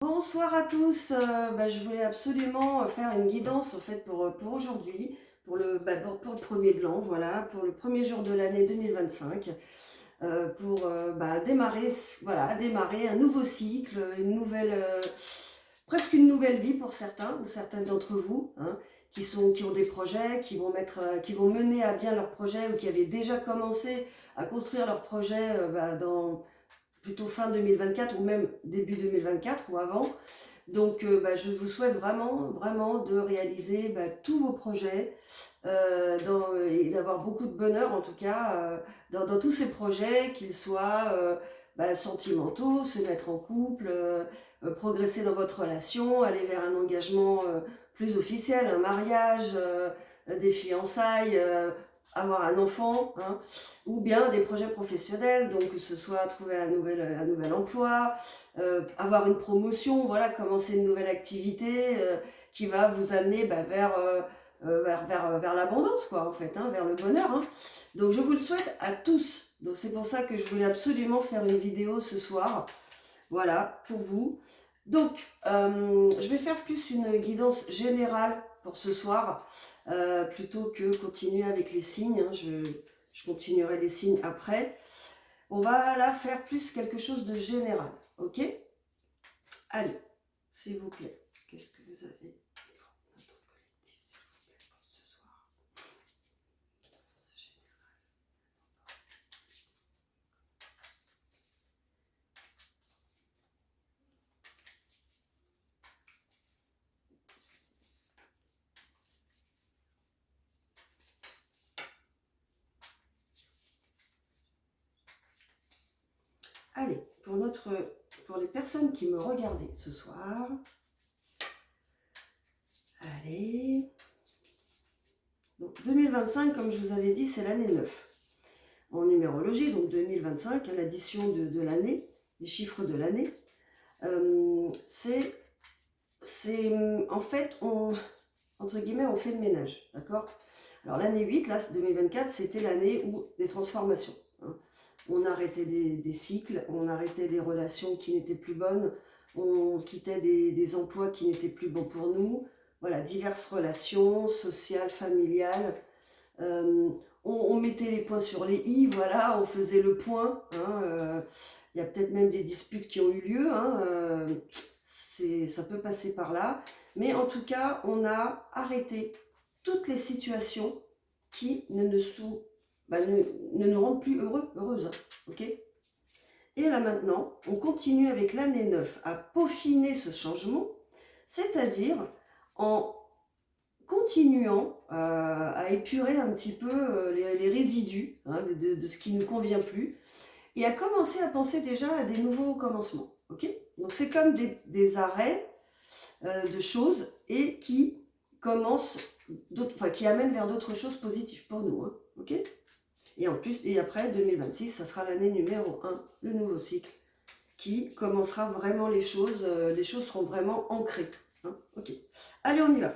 Bonsoir à tous. Je voulais absolument faire une guidance en fait pour aujourd'hui, pour le premier de l'an, voilà, pour le premier jour de l'année 2025, pour démarrer un nouveau cycle, presque une nouvelle vie pour certains ou certaines d'entre vous, hein, qui ont des projets, qui vont mener à bien leurs projets ou qui avaient déjà commencé à construire leurs projets dans plutôt fin 2024 ou même début 2024 ou avant. Donc, je vous souhaite vraiment, vraiment de réaliser tous vos projets et d'avoir beaucoup de bonheur en tout cas dans tous ces projets, qu'ils soient sentimentaux, se mettre en couple, progresser dans votre relation, aller vers un engagement plus officiel, un mariage, des fiançailles, avoir un enfant, hein, ou bien des projets professionnels, donc que ce soit trouver un nouvel emploi, avoir une promotion, voilà, commencer une nouvelle activité qui va vous amener vers l'abondance, quoi, en fait, hein, vers le bonheur. Hein. Donc je vous le souhaite à tous. Donc c'est pour ça que je voulais absolument faire une vidéo ce soir, voilà, pour vous. Donc, je vais faire plus une guidance générale pour ce soir, plutôt que continuer avec les signes. Hein. Je continuerai les signes après. On va là faire plus quelque chose de général, ok? Allez, s'il vous plaît, qu'est-ce que vous avez notre collectif, s'il vous plaît, pour ce soir? Allez, pour les personnes qui me regardaient ce soir, allez. Donc 2025, comme je vous avais dit, c'est l'année 9. En numérologie, donc 2025, à l'addition de l'année, des chiffres de l'année, c'est en fait, entre guillemets, on fait le ménage, d'accord? Alors l'année 8, là, 2024, c'était l'année des transformations. Hein. On arrêtait des cycles, on arrêtait des relations qui n'étaient plus bonnes, on quittait des emplois qui n'étaient plus bons pour nous. Voilà, diverses relations sociales, familiales. Euh, on mettait les points sur les i, voilà, on faisait le point. Hein, il y a peut-être même des disputes qui ont eu lieu. Hein, ça peut passer par là. Mais en tout cas, on a arrêté toutes les situations qui ne nous rendent plus heureuses. Hein, ok. Et là maintenant, on continue avec l'année 9 à peaufiner ce changement, c'est-à-dire en continuant à épurer un petit peu les résidus, hein, de ce qui ne nous convient plus, et à commencer à penser déjà à des nouveaux commencements. Okay. Donc c'est comme des arrêts de choses et qui commencent, qui amènent vers d'autres choses positives pour nous. Hein, okay. Et en plus, et après 2026, ça sera l'année numéro 1, le nouveau cycle, qui commencera vraiment les choses seront vraiment ancrées. Hein, ok. Allez, on y va.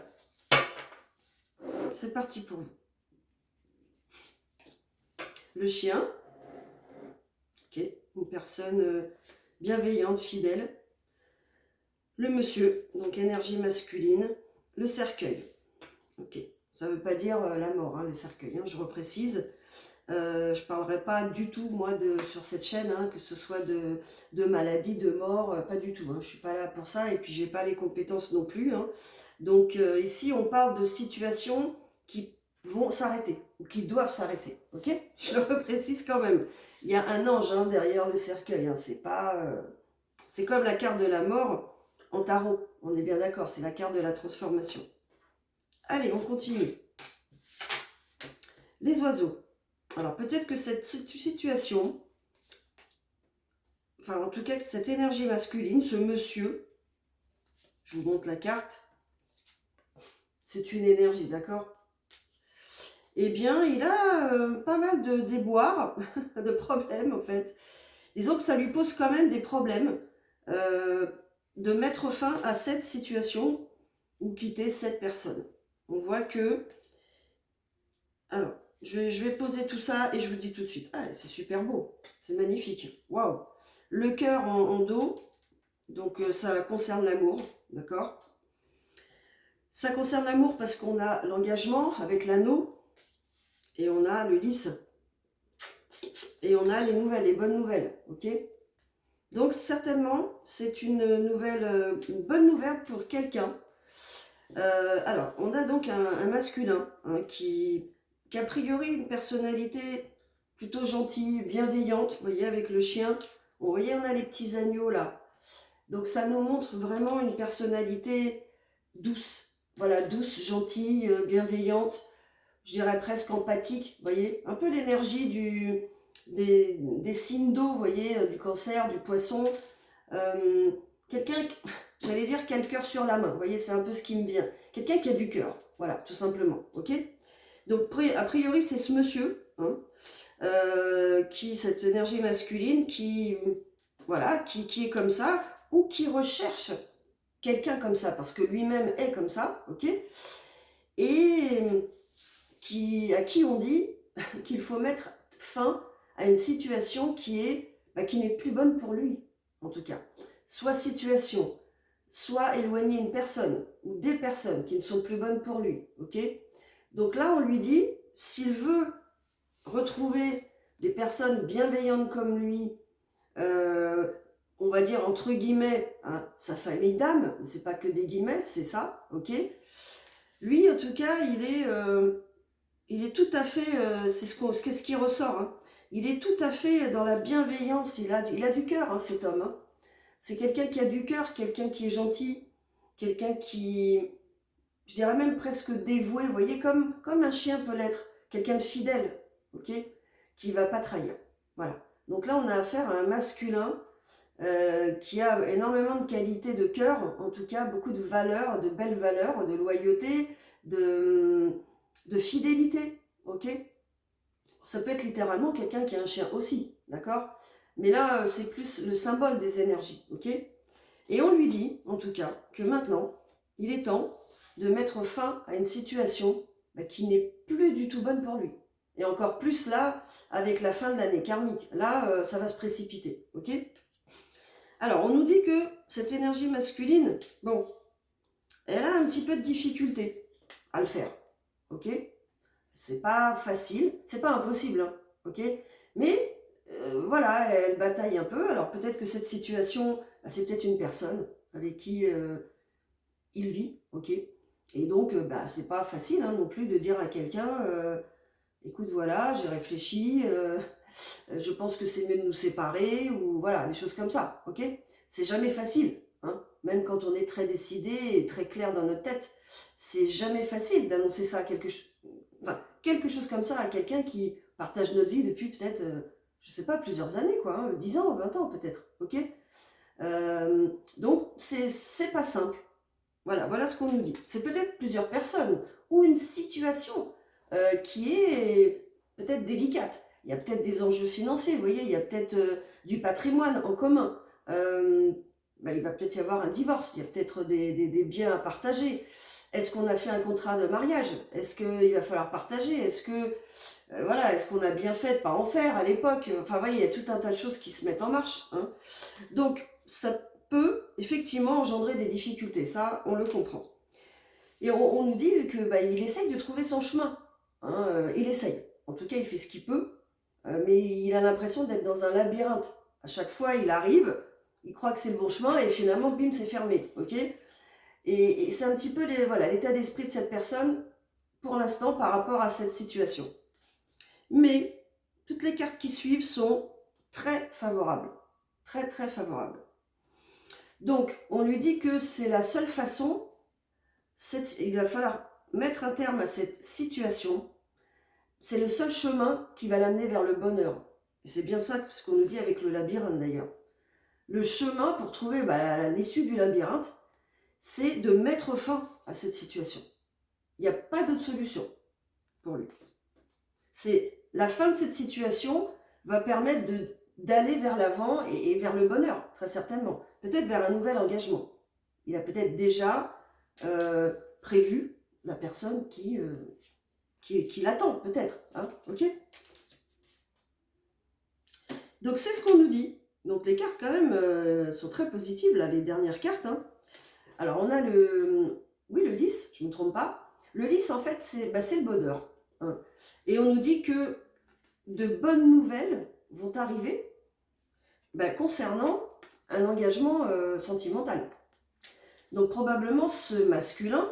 C'est parti pour vous. Le chien, ok, une personne bienveillante, fidèle. Le monsieur, donc énergie masculine. Le cercueil, ok. Ça ne veut pas dire la mort, hein, le cercueil, hein, je reprécise. Je ne parlerai pas du tout, moi, sur cette chaîne, hein, que ce soit de maladie, de mort, pas du tout. Hein, je ne suis pas là pour ça et puis je n'ai pas les compétences non plus. Hein. Donc ici, on parle de situations qui vont s'arrêter ou qui doivent s'arrêter. Ok. Je le reprécise quand même. Il y a un ange hein, derrière le cercueil. Hein, c'est pas, c'est comme la carte de la mort en tarot. On est bien d'accord, c'est la carte de la transformation. Allez, on continue. Les oiseaux. Alors peut-être que cette situation, enfin en tout cas cette énergie masculine, ce monsieur, je vous montre la carte, c'est une énergie, d'accord? Eh bien, il a pas mal de déboires, de problèmes en fait. Disons que ça lui pose quand même des problèmes de mettre fin à cette situation ou quitter cette personne. On voit que... Alors, je vais poser tout ça et je vous dis tout de suite. Ah, c'est super beau, c'est magnifique. Waouh! Le cœur en dos, Donc ça concerne l'amour, d'accord? Ça concerne l'amour parce qu'on a l'engagement avec l'anneau, et on a le lys, et on a les nouvelles, les bonnes nouvelles, ok? Donc certainement, c'est une bonne nouvelle pour quelqu'un. Alors, on a donc un masculin hein, qui a priori une personnalité plutôt gentille, bienveillante. Vous voyez, avec le chien, vous voyez, on a les petits agneaux là. Donc ça nous montre vraiment une personnalité douce. Voilà, douce, gentille, bienveillante, je dirais presque empathique. Vous voyez, un peu l'énergie des signes d'eau, vous voyez, du cancer, du poisson. Quelqu'un, j'allais dire, qui a le cœur sur la main. Vous voyez, c'est un peu ce qui me vient. Quelqu'un qui a du cœur, voilà, tout simplement. Ok. Donc, a priori, c'est ce monsieur, hein, cette énergie masculine, voilà, qui est comme ça, ou qui recherche quelqu'un comme ça, parce que lui-même est comme ça, ok. Et à qui on dit qu'il faut mettre fin à une situation qui n'est plus bonne pour lui, en tout cas. Soit situation, soit éloigner une personne ou des personnes qui ne sont plus bonnes pour lui, ok? Donc là, on lui dit, s'il veut retrouver des personnes bienveillantes comme lui, on va dire entre guillemets, hein, sa famille d'âme, c'est pas que des guillemets, c'est ça, ok? Lui, en tout cas, il est tout à fait, c'est ce qui ressort, hein. Il est tout à fait dans la bienveillance, il a du cœur, hein, cet homme. Hein. C'est quelqu'un qui a du cœur, quelqu'un qui est gentil, quelqu'un qui, je dirais même presque dévoué, vous voyez, comme un chien peut l'être, quelqu'un de fidèle, ok, qui ne va pas trahir. Voilà. Donc là, on a affaire à un masculin qui a énormément de qualités de cœur, en tout cas beaucoup de valeurs, de belles valeurs, de loyauté, de fidélité, ok. Ça peut être littéralement quelqu'un qui a un chien aussi, d'accord. Mais là, c'est plus le symbole des énergies, ok. Et on lui dit, en tout cas, que maintenant, il est temps de mettre fin à une situation qui n'est plus du tout bonne pour lui. Et encore plus là, avec la fin de l'année karmique. Là, ça va se précipiter, ok. Alors, on nous dit que cette énergie masculine, bon, elle a un petit peu de difficulté à le faire, ok. C'est pas facile, c'est pas impossible, hein, ok. Mais voilà, elle bataille un peu. Alors peut-être que cette situation, c'est peut-être une personne avec qui il vit, ok. Et donc, c'est pas facile hein, non plus de dire à quelqu'un, écoute, voilà, j'ai réfléchi, je pense que c'est mieux de nous séparer, ou voilà, des choses comme ça, ok. C'est jamais facile, hein, même quand on est très décidé et très clair dans notre tête, c'est jamais facile d'annoncer ça à quelque chose comme ça à quelqu'un qui partage notre vie depuis peut-être, je sais pas, plusieurs années, quoi, hein, 10 ans, 20 ans peut-être, ok. Donc, c'est pas simple. Voilà ce qu'on nous dit. C'est peut-être plusieurs personnes ou une situation qui est peut-être délicate. Il y a peut-être des enjeux financiers, vous voyez, il y a peut-être du patrimoine en commun. Il va peut-être y avoir un divorce, il y a peut-être des biens à partager. Est-ce qu'on a fait un contrat de mariage? Est-ce qu'il va falloir partager? Est-ce qu'on a bien fait de pas en faire à l'époque? Enfin, vous voyez, il y a tout un tas de choses qui se mettent en marche. Hein. Donc, ça peut effectivement engendrer des difficultés, ça, on le comprend. Et on nous dit que il essaye de trouver son chemin. Hein, il essaye. En tout cas, il fait ce qu'il peut, mais il a l'impression d'être dans un labyrinthe. À chaque fois, il arrive, il croit que c'est le bon chemin, et finalement, bim, c'est fermé. Ok. Et c'est un petit peu l'état d'esprit de cette personne, pour l'instant, par rapport à cette situation. Mais toutes les cartes qui suivent sont très favorables. Très, très favorables. Donc, on lui dit que c'est la seule façon, il va falloir mettre un terme à cette situation. C'est le seul chemin qui va l'amener vers le bonheur. Et c'est bien ça ce qu'on nous dit avec le labyrinthe d'ailleurs. Le chemin pour trouver l'issue du labyrinthe, c'est de mettre fin à cette situation. Il n'y a pas d'autre solution pour lui. C'est la fin de cette situation va permettre d'aller vers l'avant et vers le bonheur, très certainement. Peut-être vers un nouvel engagement. Il a peut-être déjà prévu la personne qui l'attend, peut-être. Hein, ok. Donc c'est ce qu'on nous dit. Donc les cartes quand même sont très positives, là, les dernières cartes. Hein. Alors on a oui, le lys, je ne me trompe pas. Le lys, en fait, c'est le bonheur. Hein. Et on nous dit que de bonnes nouvelles vont arriver concernant un engagement sentimental. Donc probablement ce masculin,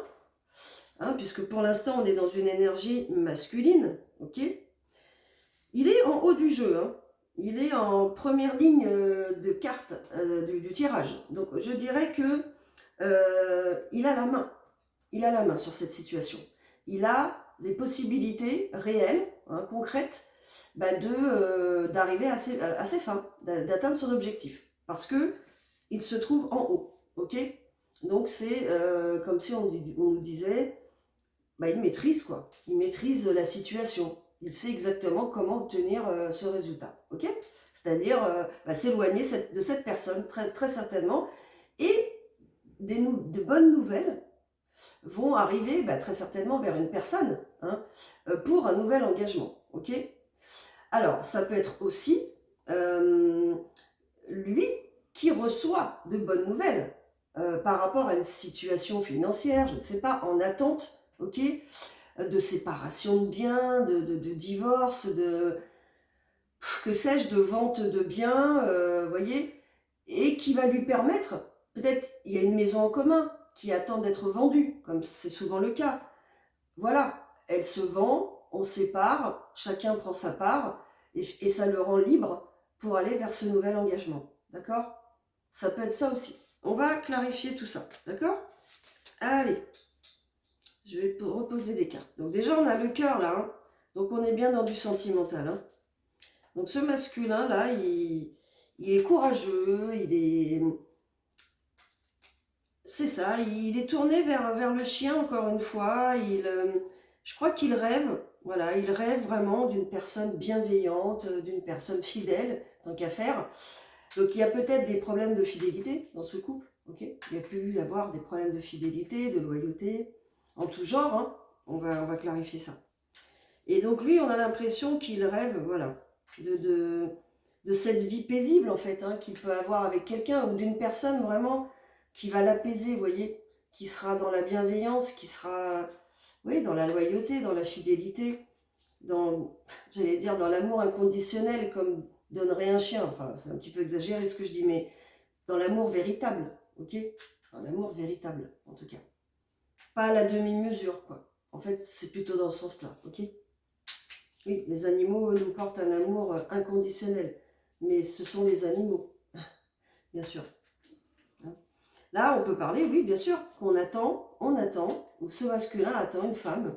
hein, puisque pour l'instant on est dans une énergie masculine, ok, il est en haut du jeu, hein. Il est en première ligne de carte du tirage. Donc je dirais que il a la main. Il a la main sur cette situation. Il a les possibilités réelles, hein, concrètes, d'arriver à ses fins, d'atteindre son objectif. Parce que il se trouve en haut. Ok. Donc c'est comme si on nous disait, il maîtrise quoi. Il maîtrise la situation. Il sait exactement comment obtenir ce résultat. Ok. C'est-à-dire s'éloigner de cette personne très, très certainement. Et de bonnes nouvelles vont arriver très certainement vers une personne, hein, pour un nouvel engagement. Ok. Alors, ça peut être aussi lui qui reçoit de bonnes nouvelles par rapport à une situation financière, je ne sais pas, en attente, ok, de séparation de biens, de divorce, que sais-je, de vente de biens, voyez, et qui va lui permettre, peut-être il y a une maison en commun qui attend d'être vendue, comme c'est souvent le cas. Voilà, elle se vend, on sépare, chacun prend sa part, et ça le rend libre pour aller vers ce nouvel engagement. D'accord? Ça peut être ça aussi. On va clarifier tout ça. D'accord? Allez, je vais reposer des cartes. Donc déjà, on a le cœur là. Hein. Donc on est bien dans du sentimental. Hein. Donc ce masculin là, il est courageux, c'est ça, il est tourné vers le chien encore une fois. Je crois qu'il rêve, voilà, il rêve vraiment d'une personne bienveillante, d'une personne fidèle, tant qu'à faire. Donc il y a peut-être des problèmes de fidélité dans ce couple, ok. Il y a pu y avoir des problèmes de fidélité, de loyauté, en tout genre, hein. On va clarifier ça. Et donc lui, on a l'impression qu'il rêve, voilà, de cette vie paisible en fait, hein, qu'il peut avoir avec quelqu'un ou d'une personne vraiment qui va l'apaiser, vous voyez, qui sera dans la bienveillance, qui sera, oui, dans la loyauté, dans la fidélité, j'allais dire, dans l'amour inconditionnel, comme donnerait un chien. Enfin, c'est un petit peu exagéré ce que je dis, mais dans l'amour véritable, ok? Dans l'amour véritable, en tout cas. Pas à la demi-mesure, quoi. En fait, c'est plutôt dans ce sens-là, ok? Oui, les animaux nous portent un amour inconditionnel, mais ce sont les animaux, bien sûr. Là, on peut parler, oui, bien sûr, on attend, ou ce masculin attend une femme,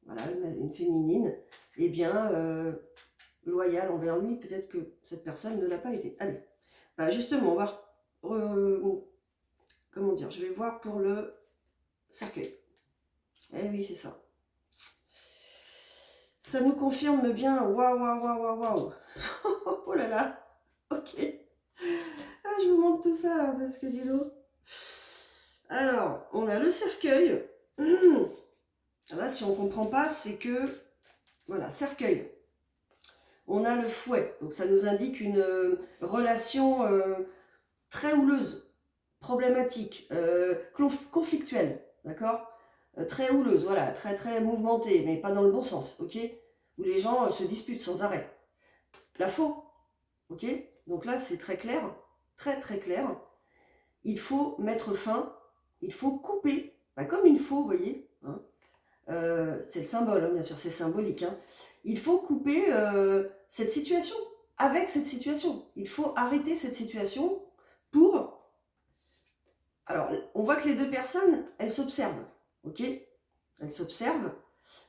voilà, une féminine, et bien, loyale envers lui, peut-être que cette personne ne l'a pas été. Allez, justement, on va, comment dire, je vais voir pour le cercueil. Eh oui, c'est ça. Ça nous confirme bien, waouh. Oh là là, ok. Ah, je vous montre tout ça, là, parce que dis donc. Alors, on a le cercueil. Là, si on ne comprend pas, c'est que, voilà, cercueil. On a le fouet, donc ça nous indique une relation très houleuse, problématique, conflictuelle, d'accord, très houleuse, voilà, très très mouvementée, mais pas dans le bon sens, ok, où les gens se disputent sans arrêt. La faux, ok, donc là c'est très clair, très très clair. Il faut mettre fin, il faut couper, comme une faux, vous voyez, hein. C'est le symbole, hein, bien sûr, c'est symbolique. Hein. Il faut couper cette situation, avec cette situation. Il faut arrêter cette situation pour... Alors, on voit que les deux personnes, elles s'observent, ok? Elles s'observent.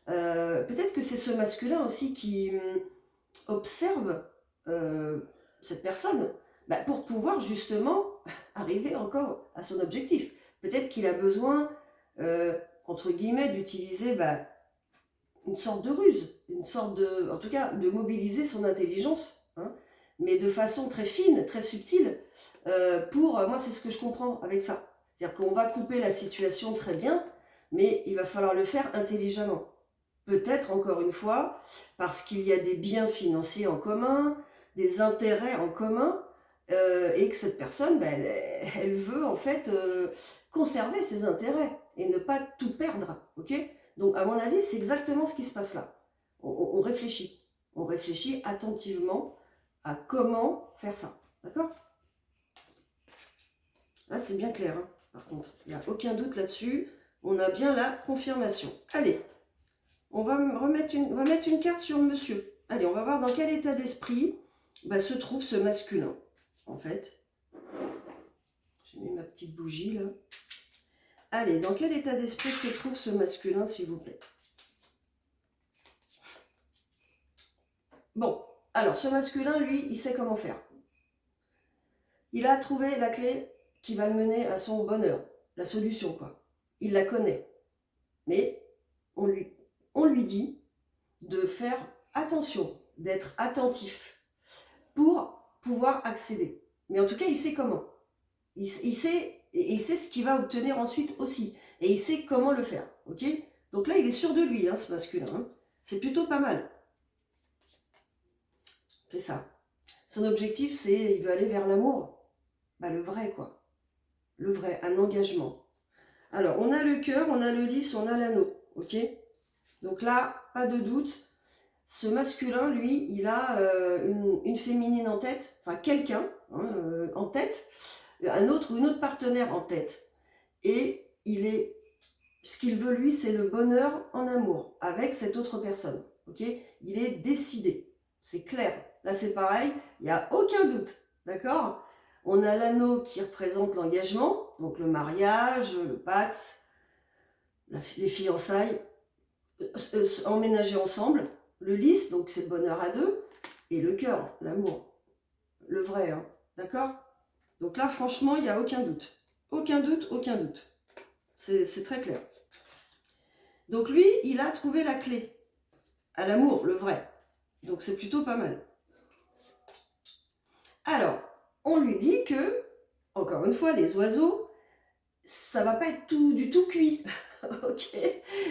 Peut-être que c'est ce masculin aussi qui observe cette personne pour pouvoir justement arriver encore à son objectif. Peut-être qu'il a besoin... entre guillemets, d'utiliser une sorte de ruse, une sorte de, en tout cas, de mobiliser son intelligence, hein, mais de façon très fine, très subtile, moi c'est ce que je comprends avec ça. C'est-à-dire qu'on va couper la situation très bien, mais il va falloir le faire intelligemment. Peut-être, encore une fois, parce qu'il y a des biens financiers en commun, des intérêts en commun, et que cette personne, ben, elle veut en fait conserver ses intérêts et ne pas tout perdre, ok? Donc à mon avis, c'est exactement ce qui se passe là. On réfléchit. On réfléchit attentivement à comment faire ça, d'accord? Là, c'est bien clair, hein, par contre. Il n'y a aucun doute là-dessus. On a bien la confirmation. Allez, on va mettre une carte sur monsieur. Allez, on va voir dans quel état d'esprit se trouve ce masculin, en fait. J'ai mis ma petite bougie, là. Allez, dans quel état d'esprit se trouve ce masculin, s'il vous plaît? Bon, alors, ce masculin, lui, il sait comment faire. Il a trouvé la clé qui va le mener à son bonheur, la solution, quoi. Il la connaît. Mais on lui dit de faire attention, d'être attentif pour pouvoir accéder. Mais en tout cas, il sait comment. Il sait ce qu'il va obtenir ensuite aussi. Et il sait comment le faire. Ok? Donc là, il est sûr de lui, hein, ce masculin. Hein. C'est plutôt pas mal. C'est ça. Son objectif, c'est, il veut aller vers l'amour. Le vrai, quoi. Le vrai, un engagement. Alors, on a le cœur, on a le lys, on a l'anneau. Ok? Donc là, pas de doute. Ce masculin, lui, il a une féminine en tête, enfin quelqu'un en tête, une autre partenaire en tête. Et ce qu'il veut, lui, c'est le bonheur en amour avec cette autre personne. Ok? Il est décidé, c'est clair. Là, c'est pareil, il n'y a aucun doute. D'accord? On a l'anneau qui représente l'engagement, donc le mariage, le pax, les fiançailles, emménager ensemble. Le lys, donc c'est le bonheur à deux, et le cœur, l'amour, le vrai, hein, d'accord? Donc là, franchement, il n'y a aucun doute. Aucun doute, aucun doute. C'est très clair. Donc lui, il a trouvé la clé à l'amour, le vrai. Donc c'est plutôt pas mal. Alors, on lui dit que, encore une fois, les oiseaux, ça va pas être du tout cuit. Ok?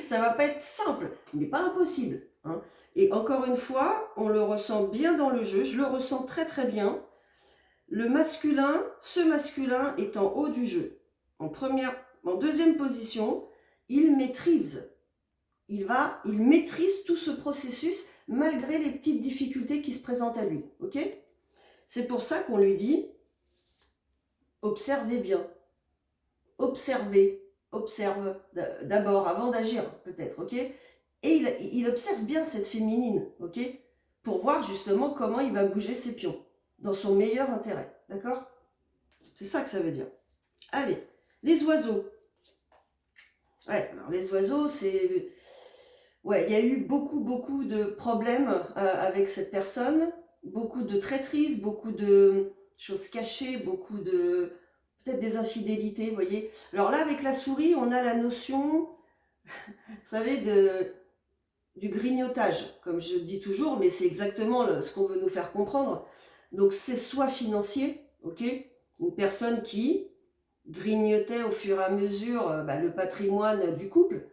Ça va pas être simple, mais pas impossible. Hein. Et encore une fois, on le ressent bien dans le jeu, je le ressens très très bien. Le masculin, ce masculin est en haut du jeu. En deuxième position, il maîtrise. Il maîtrise tout ce processus malgré les petites difficultés qui se présentent à lui. Ok? C'est pour ça qu'on lui dit, observez bien. Observe d'abord avant d'agir peut-être, ok? Et il observe bien cette féminine, ok? Pour voir justement comment il va bouger ses pions, dans son meilleur intérêt, d'accord? C'est ça que ça veut dire. Allez, les oiseaux. Ouais, alors les oiseaux, c'est... Ouais, il y a eu beaucoup de problèmes avec cette personne, beaucoup de traîtrises, beaucoup de choses cachées, beaucoup de... peut-être des infidélités, vous voyez. Alors là, avec la souris, on a la notion, vous savez, du grignotage, comme je dis toujours, mais c'est exactement ce qu'on veut nous faire comprendre. Donc c'est soit financier, ok, une personne qui grignotait au fur et à mesure le patrimoine du couple,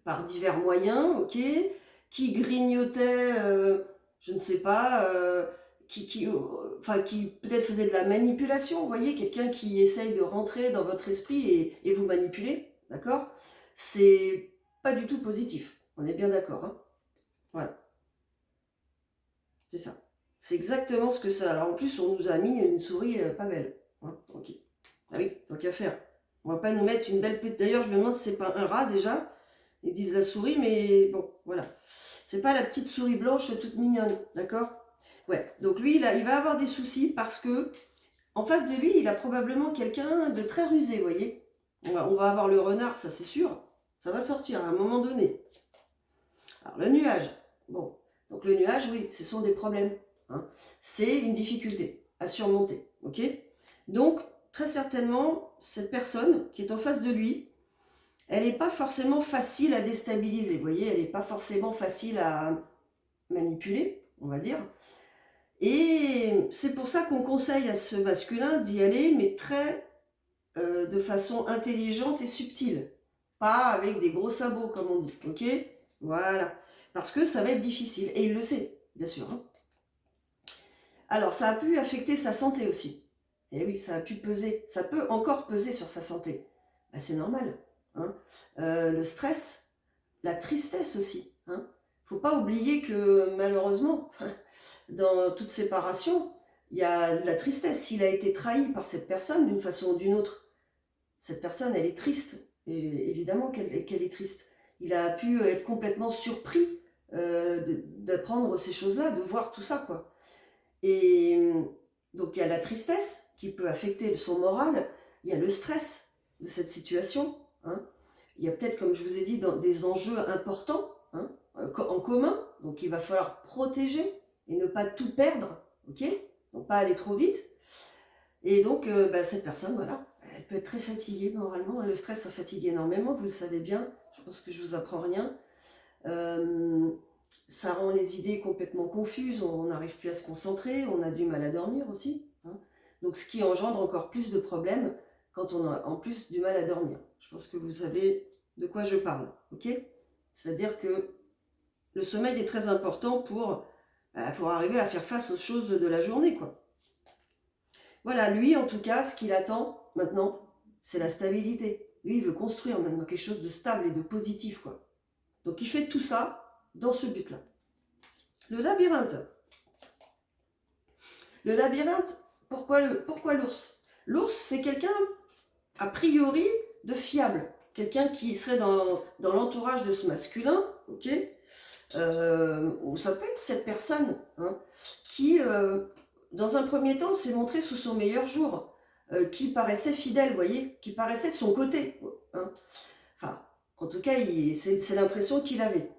par divers moyens, ok, qui grignotait, je ne sais pas, qui peut-être faisait de la manipulation, vous voyez, quelqu'un qui essaye de rentrer dans votre esprit et vous manipuler, d'accord? C'est pas du tout positif, on est bien d'accord, hein? Voilà. C'est ça. C'est exactement ce que ça. Alors en plus, on nous a mis une souris pas belle, hein? Ok. Ah oui, tant qu'à faire. On va pas nous mettre une belle petite... D'ailleurs, je me demande si c'est pas un rat déjà. Ils disent la souris, mais bon, voilà. C'est pas la petite souris blanche toute mignonne, d'accord? Ouais, donc lui, il va avoir des soucis parce que en face de lui, il a probablement quelqu'un de très rusé, vous voyez. On va avoir le renard, ça c'est sûr. Ça va sortir à un moment donné. Alors le nuage, bon. Donc le nuage, oui, ce sont des problèmes. Hein. C'est une difficulté à surmonter, ok? Donc, très certainement, cette personne qui est en face de lui, elle n'est pas forcément facile à déstabiliser, vous voyez, elle n'est pas forcément facile à manipuler, on va dire. Et c'est pour ça qu'on conseille à ce masculin d'y aller, mais de façon intelligente et subtile. Pas avec des gros sabots, comme on dit, ok? Voilà. Parce que ça va être difficile, et il le sait, bien sûr. Hein. Alors, ça a pu affecter sa santé aussi. Et oui, ça a pu peser, ça peut encore peser sur sa santé. Ben, c'est normal. Hein. Le stress, la tristesse aussi. Hein. Faut pas oublier que malheureusement, dans toute séparation, il y a de la tristesse. S'il a été trahi par cette personne d'une façon ou d'une autre, cette personne, elle est triste. Et évidemment qu'elle est triste. Il a pu être complètement surpris d'apprendre ces choses-là, de voir tout ça, quoi. Et donc il y a la tristesse qui peut affecter son moral, il y a le stress de cette situation, hein. Il y a peut-être, comme je vous ai dit, des enjeux importants, hein, en commun, donc il va falloir protéger et ne pas tout perdre, ok? Donc pas aller trop vite. Et donc cette personne, voilà, elle peut être très fatiguée moralement. Le stress, ça fatigue énormément, vous le savez bien, je pense que je vous apprends rien. Ça rend les idées complètement confuses, on n'arrive plus à se concentrer, on a du mal à dormir aussi. Hein. Donc ce qui engendre encore plus de problèmes quand on a en plus du mal à dormir. Je pense que vous savez de quoi je parle, ok? C'est-à-dire que le sommeil est très important pour arriver à faire face aux choses de la journée, quoi. Voilà, lui en tout cas, ce qu'il attend maintenant, c'est la stabilité. Lui, il veut construire maintenant quelque chose de stable et de positif, quoi. Donc il fait tout ça dans ce but-là. Le labyrinthe. Le labyrinthe, pourquoi l'ours? L'ours, c'est quelqu'un, a priori, de fiable. Quelqu'un qui serait dans l'entourage de ce masculin, ok, ou ça peut être cette personne, hein, qui, dans un premier temps, s'est montré sous son meilleur jour, qui paraissait fidèle, vous voyez, qui paraissait de son côté. Hein. Enfin, en tout cas, c'est l'impression qu'il avait.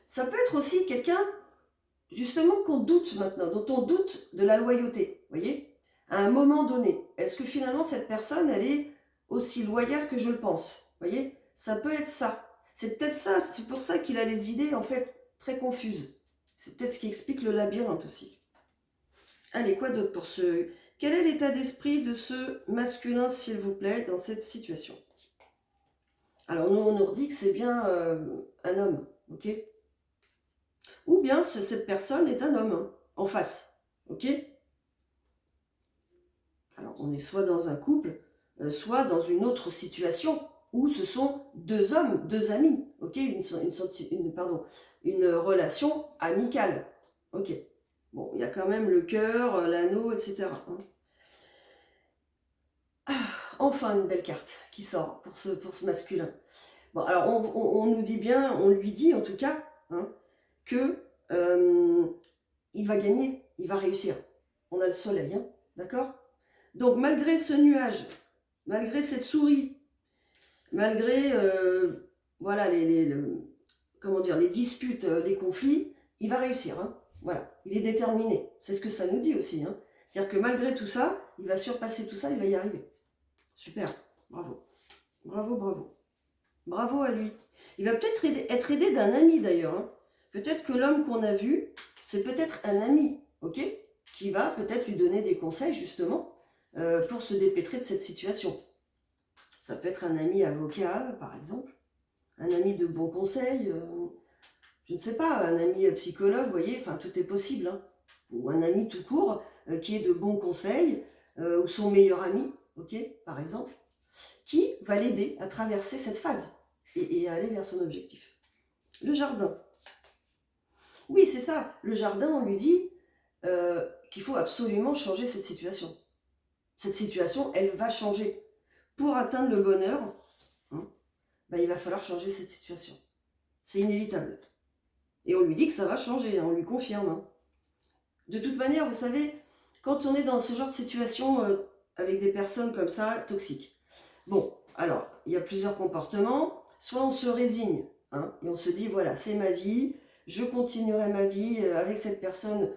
Ça peut être aussi quelqu'un, justement, qu'on doute maintenant, dont on doute de la loyauté, vous voyez, à un moment donné. Est-ce que finalement, cette personne, elle est aussi loyale que je le pense? Vous voyez, ça peut être ça. C'est peut-être ça, c'est pour ça qu'il a les idées, en fait, très confuses. C'est peut-être ce qui explique le labyrinthe aussi. Allez, quoi d'autre pour ce... Quel est l'état d'esprit de ce masculin, s'il vous plaît, dans cette situation? Alors, nous, on nous dit que c'est bien un homme, ok? Ou bien cette personne est un homme, hein, en face, ok? Alors, on est soit dans un couple, soit dans une autre situation où ce sont deux hommes, deux amis, ok? Une relation amicale, ok? Bon, il y a quand même le cœur, l'anneau, etc. Hein. Enfin, une belle carte qui sort pour ce masculin. Bon, alors, on nous dit bien, on lui dit en tout cas, hein, que il va gagner, il va réussir. On a le soleil, hein, d'accord? Donc, malgré ce nuage, malgré cette souris, malgré voilà, comment dire, les disputes, les conflits, il va réussir. Hein. Voilà, il est déterminé. C'est ce que ça nous dit aussi. Hein. C'est-à-dire que malgré tout ça, il va surpasser tout ça, il va y arriver. Super, bravo. Bravo, bravo. Bravo à lui. Il va peut-être être aidé d'un ami d'ailleurs. Hein. Peut-être que l'homme qu'on a vu, c'est peut-être un ami, ok, qui va peut-être lui donner des conseils justement pour se dépêtrer de cette situation. Ça peut être un ami avocat, par exemple, un ami de bons conseils, je ne sais pas, un ami psychologue, vous voyez, enfin tout est possible, hein. Ou un ami tout court qui est de bons conseils, ou son meilleur ami, ok, par exemple, qui va l'aider à traverser cette phase et à aller vers son objectif. Le jardin. Oui, c'est ça, le jardin, on lui dit qu'il faut absolument changer cette situation. Cette situation, elle va changer. Pour atteindre le bonheur, hein, il va falloir changer cette situation. C'est inévitable. Et on lui dit que ça va changer, hein, on lui confirme. Hein. De toute manière, vous savez, quand on est dans ce genre de situation avec des personnes comme ça, toxiques, bon, alors, il y a plusieurs comportements. Soit on se résigne, hein, et on se dit, voilà, c'est ma vie, je continuerai ma vie avec cette personne,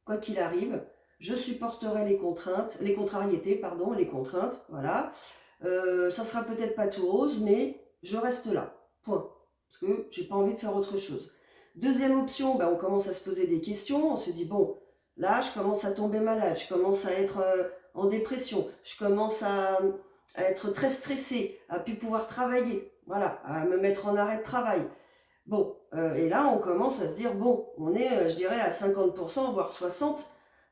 quoi qu'il arrive, je supporterai les contraintes, les contrariétés, pardon, les contraintes, voilà. Ça sera peut-être pas tout rose, mais je reste là, point. Parce que j'ai pas envie de faire autre chose. Deuxième option, on commence à se poser des questions, on se dit, bon, là, je commence à tomber malade, je commence à être en dépression, je commence à être très stressée, à ne plus pouvoir travailler, voilà, à me mettre en arrêt de travail. Bon, et là, on commence à se dire, bon, on est, je dirais, à 50%, voire 60%,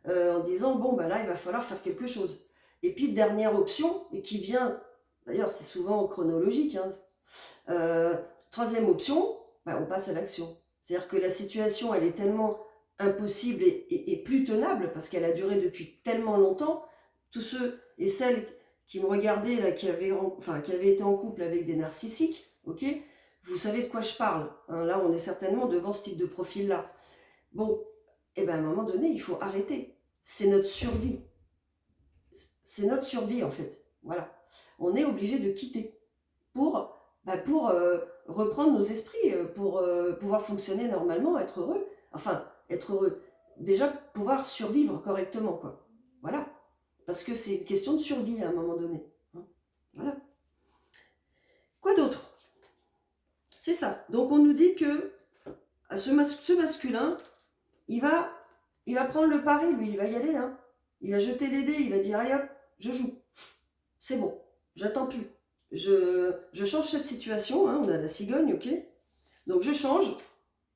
en disant, bon, là, il va falloir faire quelque chose. Et puis, dernière option, et qui vient, d'ailleurs, c'est souvent chronologique, hein, troisième option, on passe à l'action. C'est-à-dire que la situation, elle est tellement impossible et plus tenable, parce qu'elle a duré depuis tellement longtemps. Tous ceux et celles qui me regardaient, là, qui avaient été en couple avec des narcissiques, ok, vous savez de quoi je parle. Hein, là, on est certainement devant ce type de profil-là. Bon, et à un moment donné, il faut arrêter. C'est notre survie. C'est notre survie, en fait. Voilà. On est obligé de quitter pour reprendre nos esprits, pour pouvoir fonctionner normalement, être heureux. Enfin, être heureux. Déjà, pouvoir survivre correctement, quoi. Voilà. Parce que c'est une question de survie à un moment donné. Hein. Voilà. Quoi d'autre? C'est ça. Donc, on nous dit que ce masculin, il va prendre le pari, lui, il va y aller. Hein. Il va jeter les dés, il va dire, allez hop, je joue. C'est bon, j'attends plus. Je change cette situation, hein, on a la cigogne, ok. Donc je change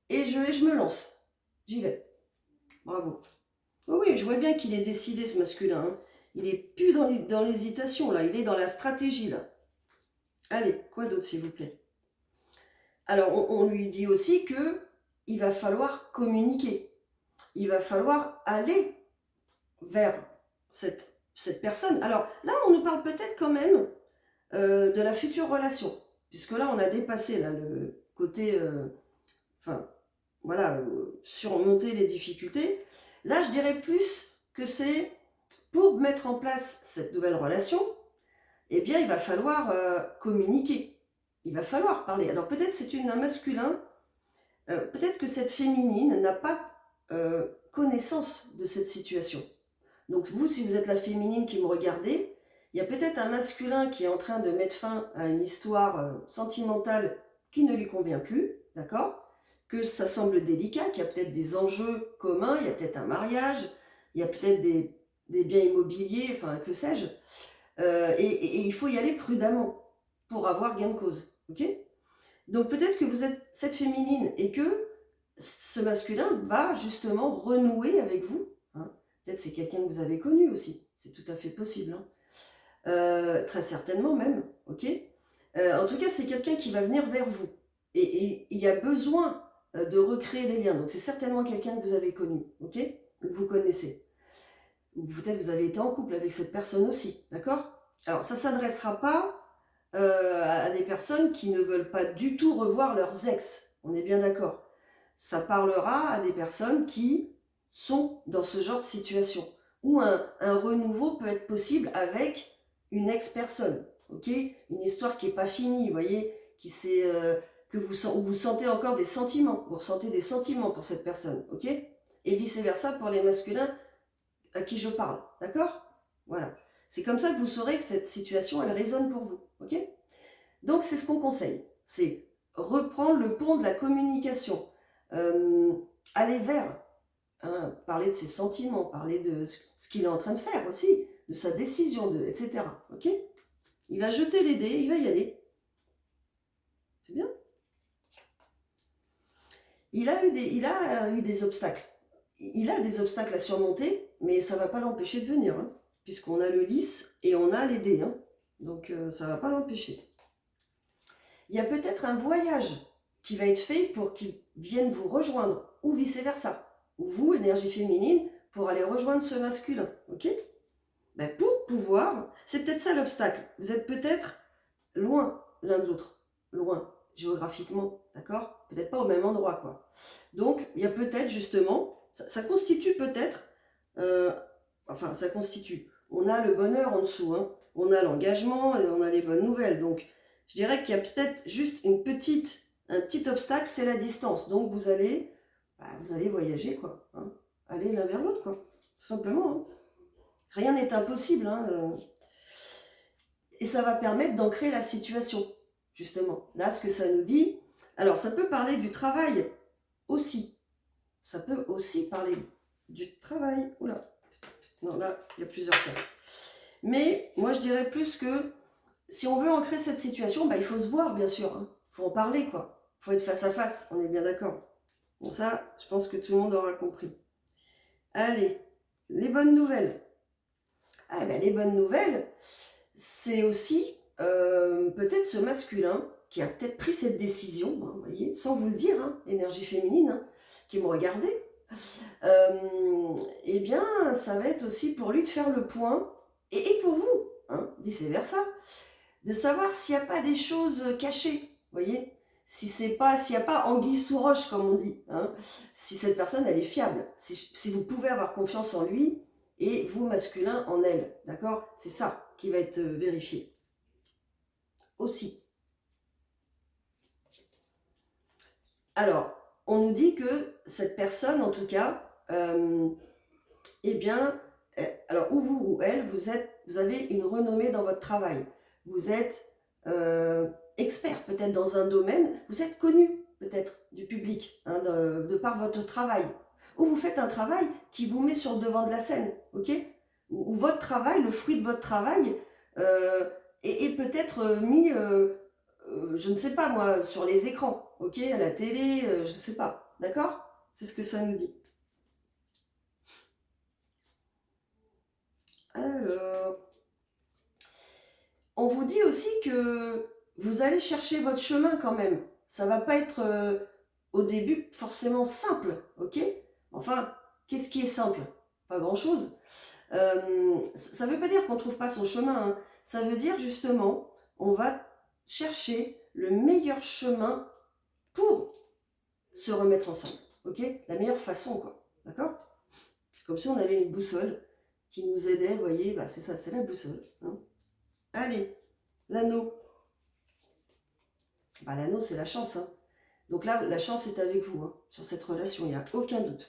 et je me lance. J'y vais. Bravo. Oh oui, je vois bien qu'il est décidé, ce masculin. Hein. Il est plus dans l'hésitation, là. Il est dans la stratégie, là. Allez, quoi d'autre, s'il vous plaît? Alors, on lui dit aussi que il va falloir communiquer. Il va falloir aller vers cette personne. Alors, là, on nous parle peut-être quand même de la future relation. Puisque là, on a dépassé là, le côté... surmonter les difficultés. Là, je dirais plus que c'est pour mettre en place cette nouvelle relation, eh bien, il va falloir communiquer. Il va falloir parler. Alors, peut-être c'est un masculin, peut-être que cette féminine n'a pas connaissance de cette situation. Donc, vous, si vous êtes la féminine qui me regardez, il y a peut-être un masculin qui est en train de mettre fin à une histoire sentimentale qui ne lui convient plus, d'accord ? Que ça semble délicat, qu'il y a peut-être des enjeux communs, il y a peut-être un mariage, il y a peut-être des biens immobiliers, enfin que sais-je. Et il faut y aller prudemment pour avoir gain de cause. Ok ? Donc peut-être que vous êtes cette féminine et que ce masculin va justement renouer avec vous. Hein. Peut-être c'est quelqu'un que vous avez connu aussi. C'est tout à fait possible. Hein. Très certainement même. Ok ? En tout cas, c'est quelqu'un qui va venir vers vous. Et il y a besoin de recréer des liens. Donc c'est certainement quelqu'un que vous avez connu, ok? Que vous connaissez. Ou peut-être vous avez été en couple avec cette personne aussi, d'accord? Alors ça ne s'adressera pas à des personnes qui ne veulent pas du tout revoir leurs ex, on est bien d'accord. Ça parlera à des personnes qui sont dans ce genre de situation, où un renouveau peut être possible avec une ex-personne, ok? Une histoire qui n'est pas finie, vous voyez, qui s'est... que vous sentez encore des sentiments, vous ressentez des sentiments pour cette personne, ok? Et vice-versa pour les masculins à qui je parle, d'accord? Voilà. C'est comme ça que vous saurez que cette situation, elle résonne pour vous, ok? Donc, c'est ce qu'on conseille, c'est reprendre le pont de la communication, aller vers, hein, parler de ses sentiments, parler de ce qu'il est en train de faire aussi, de sa décision, etc., ok? Il va jeter les dés, il va y aller. C'est bien? Il a eu des obstacles. Il a des obstacles à surmonter, mais ça ne va pas l'empêcher de venir, hein, puisqu'on a le lys et on a les dés. Hein, donc ça ne va pas l'empêcher. Il y a peut-être un voyage qui va être fait pour qu'il vienne vous rejoindre, ou vice-versa. Ou vous, énergie féminine, pour aller rejoindre ce masculin. Ok ? Pour pouvoir, c'est peut-être ça l'obstacle. Vous êtes peut-être loin l'un de l'autre. Loin, géographiquement, d'accord ? Peut-être pas au même endroit, quoi. Donc, il y a peut-être justement, ça constitue peut-être, ça constitue. On a le bonheur en dessous, hein. On a l'engagement, et on a les bonnes nouvelles. Donc, je dirais qu'il y a peut-être juste un petit obstacle, c'est la distance. Donc, vous allez voyager, quoi. Hein. Aller l'un vers l'autre, quoi. Tout simplement. Hein. Rien n'est impossible, hein. Et ça va permettre d'ancrer la situation, justement. Là, ce que ça nous dit, alors ça peut parler du travail aussi. Ça peut aussi parler du travail. Oula, non, là, il y a plusieurs cartes. Mais moi, je dirais plus que si on veut ancrer cette situation, il faut se voir, bien sûr. Hein. Il faut en parler, quoi. Il faut être face à face, on est bien d'accord. Bon, ça, je pense que tout le monde aura compris. Allez, les bonnes nouvelles. Ah ben, les bonnes nouvelles, c'est aussi peut-être ce masculin qui a peut-être pris cette décision, hein, vous voyez, sans vous le dire, hein, énergie féminine, hein, qui me regardait. Eh bien, ça va être aussi pour lui de faire le point, et pour vous, hein, vice-versa, de savoir s'il n'y a pas des choses cachées, vous voyez, s'il n'y a pas anguille sous roche, comme on dit, hein, si cette personne, elle est fiable, si vous pouvez avoir confiance en lui, et vous, masculin, en elle, d'accord? C'est ça qui va être vérifié. Aussi. Alors, on nous dit que cette personne, en tout cas, eh bien, alors ou vous ou elle, vous avez une renommée dans votre travail. Vous êtes expert peut-être dans un domaine, vous êtes connu peut-être du public, hein, de par votre travail. Ou vous faites un travail qui vous met sur le devant de la scène, ok? Ou votre travail, le fruit de votre travail, est peut-être mis, je ne sais pas moi, sur les écrans, ok? À la télé, je ne sais pas, d'accord? C'est ce que ça nous dit. Alors, on vous dit aussi que vous allez chercher votre chemin quand même. Ça va pas être au début forcément simple, ok? Enfin, qu'est-ce qui est simple? Pas grand-chose. Ça veut pas dire qu'on trouve pas son chemin, hein. Ça veut dire justement, on va chercher le meilleur chemin pour se remettre ensemble, ok? La meilleure façon, quoi, d'accord? Comme si on avait une boussole qui nous aidait, vous voyez, bah c'est ça, c'est la boussole, hein. Allez, l'anneau. Bah, l'anneau, c'est la chance, hein. Donc là, la chance est avec vous, hein, sur cette relation, il n'y a aucun doute.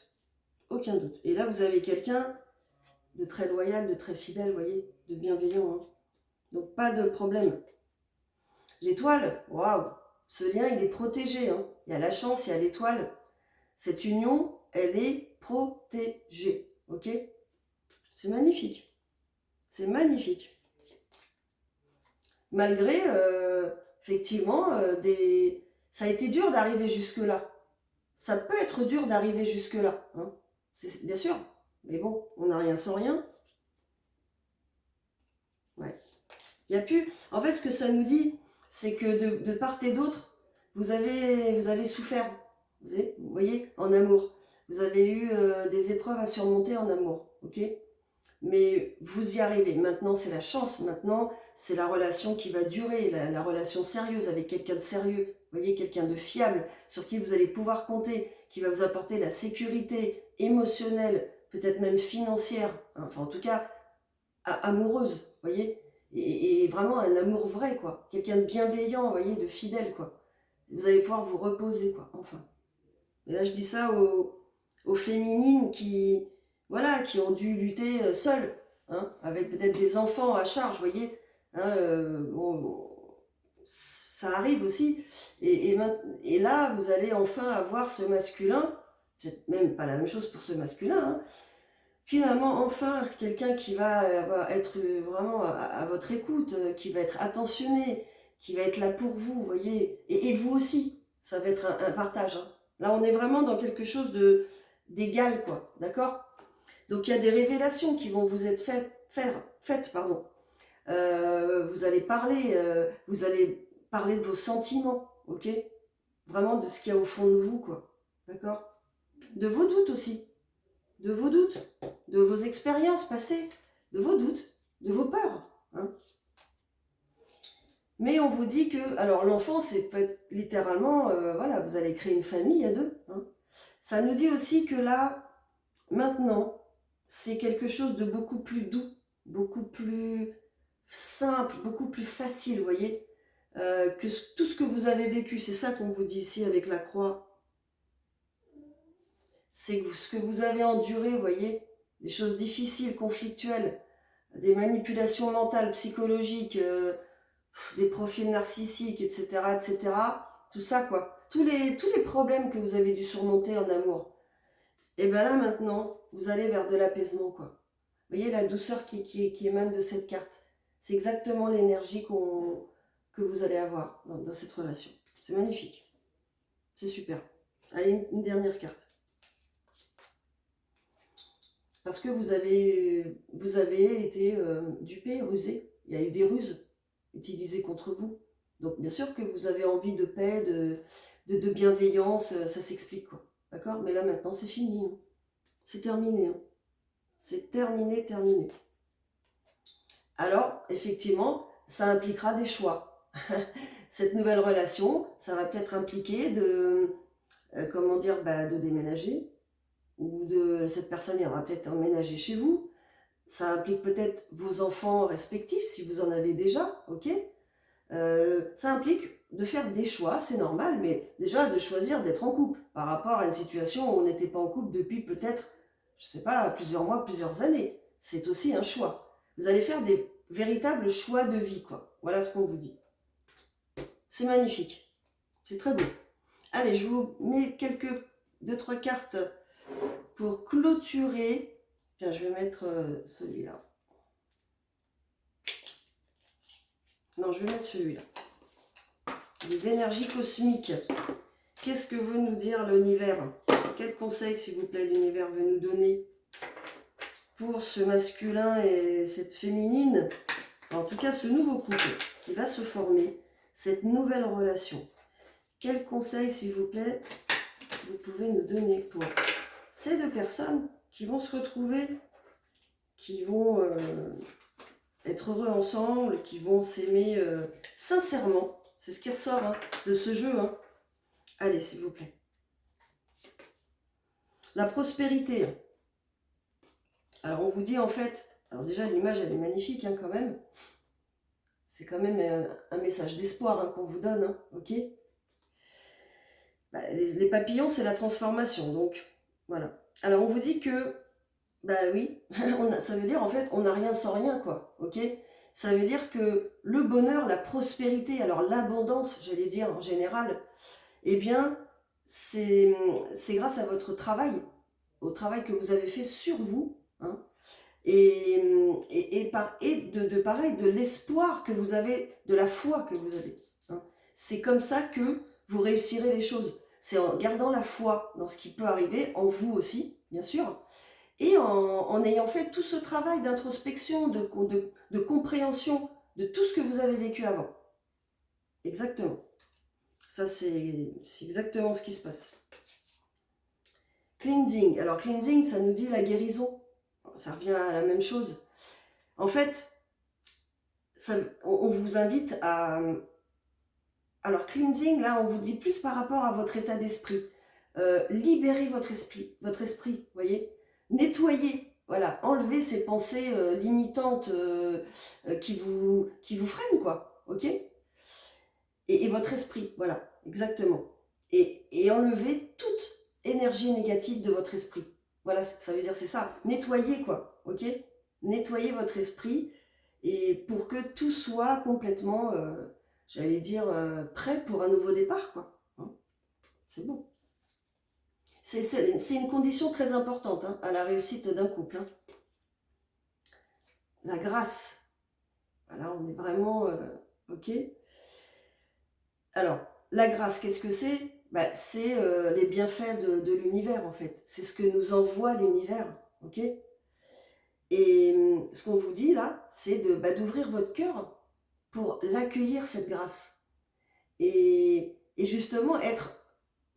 Aucun doute. Et là, vous avez quelqu'un de très loyal, de très fidèle, vous voyez, de bienveillant, hein. Donc pas de problème. L'étoile, waouh, ce lien, il est protégé, hein. Il y a la chance, il y a l'étoile. Cette union, elle est protégée, ok? C'est magnifique. C'est magnifique. Malgré, effectivement, ça a été dur d'arriver jusque-là. Ça peut être dur d'arriver jusque-là, hein. Bien sûr. Mais bon, on n'a rien sans rien. Ouais. Il y a plus... En fait, ce que ça nous dit, c'est que de part et d'autre, vous avez souffert. Vous voyez, en amour. Vous avez eu des épreuves à surmonter en amour, ok? Mais vous y arrivez. Maintenant, c'est la chance. Maintenant, c'est la relation qui va durer, la relation sérieuse avec quelqu'un de sérieux. Vous voyez, quelqu'un de fiable, sur qui vous allez pouvoir compter, qui va vous apporter la sécurité émotionnelle, peut-être même financière, hein, enfin en tout cas amoureuse, vous voyez, et vraiment un amour vrai, quoi. Quelqu'un de bienveillant, vous voyez, de fidèle, quoi. Vous allez pouvoir vous reposer, quoi, enfin. Et là, je dis ça aux féminines qui, voilà, qui ont dû lutter seules, hein, avec peut-être des enfants à charge, vous voyez. Hein, ça arrive aussi. Et là, vous allez enfin avoir ce masculin, peut-être même pas la même chose pour ce masculin, hein, finalement, enfin, quelqu'un qui va être vraiment à votre écoute, qui va être attentionné, qui va être là pour vous, vous voyez, et vous aussi, ça va être un partage, hein. Là, on est vraiment dans quelque chose d'égal, quoi, d'accord? Donc, il y a des révélations qui vont vous être faites, pardon. Vous allez parler de vos sentiments, ok? Vraiment de ce qu'il y a au fond de vous, quoi, d'accord? De vos doutes aussi, de vos doutes, de vos expériences passées, de vos doutes, de vos peurs, hein. Mais on vous dit que, alors l'enfant, c'est littéralement, voilà, vous allez créer une famille à deux, hein. Ça nous dit aussi que là, maintenant, c'est quelque chose de beaucoup plus doux, beaucoup plus simple, beaucoup plus facile, vous voyez, que tout ce que vous avez vécu. C'est ça qu'on vous dit ici avec la croix. C'est ce que vous avez enduré, vous voyez, des choses difficiles, conflictuelles, des manipulations mentales, psychologiques, des profils narcissiques, etc., etc. Tout ça, quoi. Tous les problèmes que vous avez dû surmonter en amour. Et bien là, maintenant, vous allez vers de l'apaisement, quoi. Vous voyez la douceur qui émane de cette carte. C'est exactement l'énergie que vous allez avoir dans cette relation. C'est magnifique. C'est super. Allez, une dernière carte. parce que vous avez été dupé, rusé. Il y a eu des ruses utilisées contre vous. Donc bien sûr que vous avez envie de paix, de bienveillance, ça s'explique quoi. D'accord? Mais là maintenant c'est fini. Hein. C'est terminé. Hein. C'est terminé, terminé. Alors, effectivement, ça impliquera des choix. Cette nouvelle relation, ça va peut-être impliquer comment dire, de déménager, ou cette personne ira peut-être emménager chez vous. Ça implique peut-être vos enfants respectifs, si vous en avez déjà, ok. Ça implique de faire des choix, c'est normal, mais déjà de choisir d'être en couple, par rapport à une situation où on n'était pas en couple depuis peut-être, je sais pas, plusieurs mois, plusieurs années. C'est aussi un choix. Vous allez faire des véritables choix de vie, quoi. Voilà ce qu'on vous dit. C'est magnifique. C'est très beau. Allez, je vous mets deux, trois cartes pour clôturer. Tiens, je vais mettre celui-là. Non, je vais mettre celui-là. Les énergies cosmiques. Qu'est-ce que veut nous dire l'univers? Quel conseil, s'il vous plaît, l'univers veut nous donner pour ce masculin et cette féminine? En tout cas, ce nouveau couple qui va se former, cette nouvelle relation. Quel conseil, s'il vous plaît, vous pouvez nous donner pour ces deux personnes qui vont se retrouver, qui vont être heureux ensemble, qui vont s'aimer sincèrement. C'est ce qui ressort hein, de ce jeu. Hein. Allez, s'il vous plaît. La prospérité. Alors, on vous dit en fait... Alors déjà, l'image, elle est magnifique hein, quand même. C'est quand même un message d'espoir hein, qu'on vous donne, hein, ok. Les papillons, c'est la transformation, donc voilà. Alors, on vous dit que, oui, ça veut dire en fait, on n'a rien sans rien, quoi, ok. Ça veut dire que le bonheur, la prospérité, alors l'abondance, j'allais dire en général, eh bien, c'est grâce à votre travail, au travail que vous avez fait sur vous, hein, et pareil, de l'espoir que vous avez, de la foi que vous avez. Hein. C'est comme ça que vous réussirez les choses. C'est en gardant la foi dans ce qui peut arriver, en vous aussi, bien sûr, et en ayant fait tout ce travail d'introspection, de compréhension de tout ce que vous avez vécu avant. Exactement. Ça, c'est exactement ce qui se passe. Cleansing. Alors, cleansing, ça nous dit la guérison. Ça revient à la même chose. En fait, on vous invite à... Alors, cleansing, là, on vous dit plus par rapport à votre état d'esprit. Libérez votre esprit, vous voyez. Nettoyez, voilà. Enlevez ces pensées limitantes qui vous freinent, quoi, ok. Et votre esprit, voilà, exactement. Et enlevez toute énergie négative de votre esprit. Voilà, ça veut dire, c'est ça. Nettoyez, quoi, ok. Nettoyez votre esprit et pour que tout soit complètement, j'allais dire, prêt pour un nouveau départ, quoi. Hein, c'est beau. C'est une condition très importante hein, à la réussite d'un couple. Hein. La grâce. Voilà, on est vraiment... ok. Alors, la grâce, qu'est-ce que c'est? C'est les bienfaits de l'univers, en fait. C'est ce que nous envoie l'univers. Ok. Et ce qu'on vous dit là, c'est d'ouvrir votre cœur pour l'accueillir, cette grâce. Et justement, être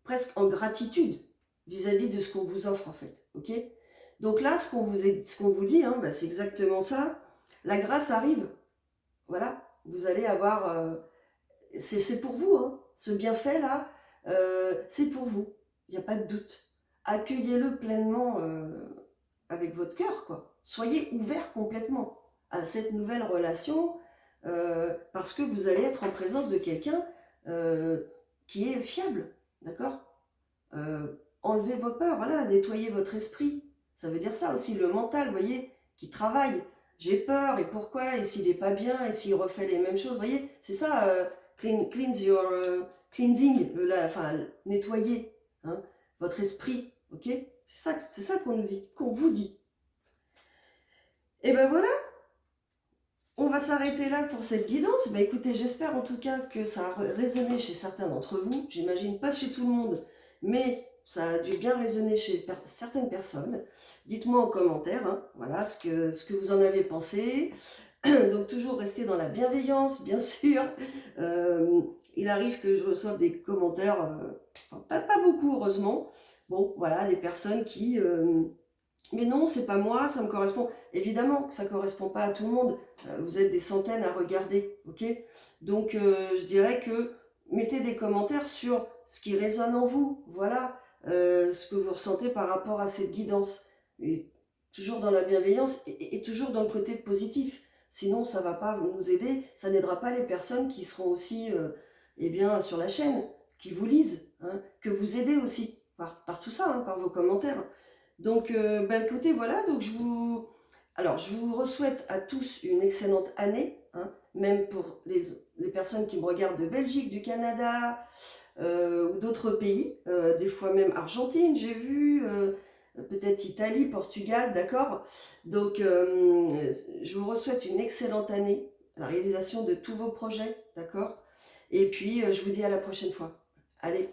presque en gratitude vis-à-vis de ce qu'on vous offre, en fait. Ok. Donc là, ce qu'on vous dit, hein, c'est exactement ça. La grâce arrive. Voilà. Vous allez avoir... c'est pour vous, hein. Ce bienfait-là, c'est pour vous. Il n'y a pas de doute. Accueillez-le pleinement avec votre cœur, quoi. Soyez ouvert complètement à cette nouvelle relation parce que vous allez être en présence de quelqu'un qui est fiable, d'accord. Enlevez vos peurs, voilà, nettoyez votre esprit. Ça veut dire ça aussi, le mental, vous voyez, qui travaille. J'ai peur, et pourquoi, et s'il n'est pas bien, et s'il refait les mêmes choses, vous voyez, c'est ça, cleansing, nettoyer hein, votre esprit, ok. C'est ça qu'on nous dit, qu'on vous dit. Et ben voilà, on va s'arrêter là pour cette guidance. Écoutez, j'espère en tout cas que ça a résonné chez certains d'entre vous. J'imagine pas chez tout le monde, mais ça a dû bien résonner chez certaines personnes. Dites-moi en commentaire, hein, voilà, ce que vous en avez pensé. Donc toujours rester dans la bienveillance, bien sûr. Il arrive que je reçoive des commentaires, enfin, pas beaucoup heureusement. Bon, voilà, des personnes qui... mais non, c'est pas moi, ça me correspond. Évidemment que ça ne correspond pas à tout le monde. Vous êtes des centaines à regarder, ok? Donc je dirais que mettez des commentaires sur ce qui résonne en vous, voilà, ce que vous ressentez par rapport à cette guidance. Et toujours dans la bienveillance et toujours dans le côté positif. Sinon, ça ne va pas nous aider, ça n'aidera pas les personnes qui seront aussi eh bien, sur la chaîne, qui vous lisent, hein, que vous aidez aussi par tout ça, hein, par vos commentaires. Donc, écoutez, voilà, donc alors, je vous souhaite à tous une excellente année, hein, même pour les personnes qui me regardent de Belgique, du Canada ou d'autres pays, des fois même Argentine, j'ai vu, peut-être Italie, Portugal, d'accord? Donc, je vous souhaite une excellente année, la réalisation de tous vos projets, d'accord? Et puis, je vous dis à la prochaine fois. Allez,